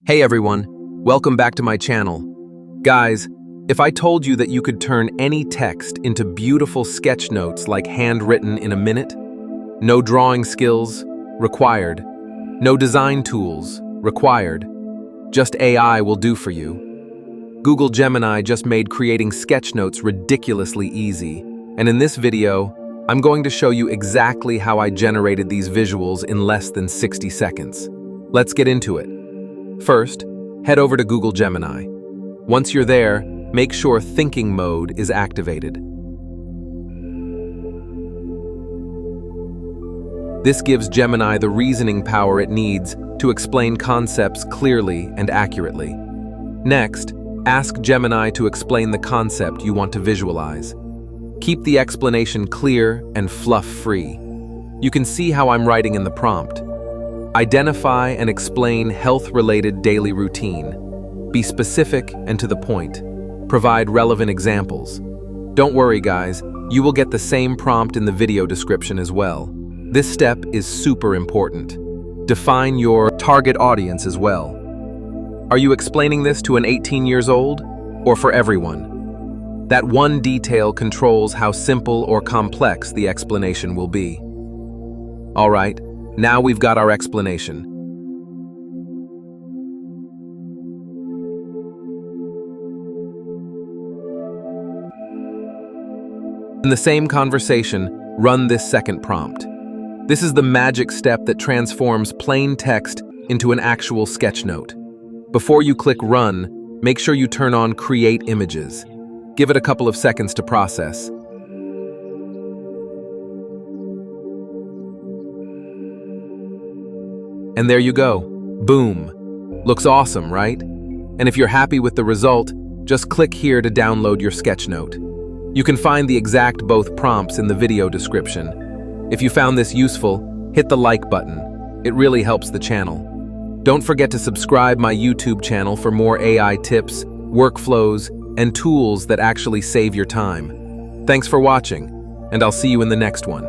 Hey everyone, welcome back to my channel. Guys, if I told you that you could turn any text into beautiful sketch notes like handwritten in a minute, no drawing skills required, no design tools required, just AI will do for you. Google Gemini just made creating sketch notes ridiculously easy, and in this video, I'm going to show you exactly how I generated these visuals in less than 60 seconds. Let's get into it. First, head over to Google Gemini. Once you're there, make sure thinking mode is activated. This gives Gemini the reasoning power it needs to explain concepts clearly and accurately. Next, ask Gemini to explain the concept you want to visualize. Keep the explanation clear and fluff-free. You can see how I'm writing in the prompt. Identify and explain health-related daily routine. Be specific and to the point. Provide relevant examples. Don't worry, guys, you will get the same prompt in the video description as well. This step is super important. Define your target audience as well. Are you explaining this to an 18 years old or for everyone? That one detail controls how simple or complex the explanation will be. All right. Now we've got our explanation. In the same conversation, run this second prompt. This is the magic step that transforms plain text into an actual sketch note. Before you click run, make sure you turn on create images. Give it a couple of seconds to process. And there you go. Boom. Looks awesome, right? And if you're happy with the result, just click here to download your sketch note. You can find the exact both prompts in the video description. If you found this useful, hit the like button. It really helps the channel. Don't forget to subscribe my YouTube channel for more AI tips, workflows, and tools that actually save your time. Thanks for watching, and I'll see you in the next one.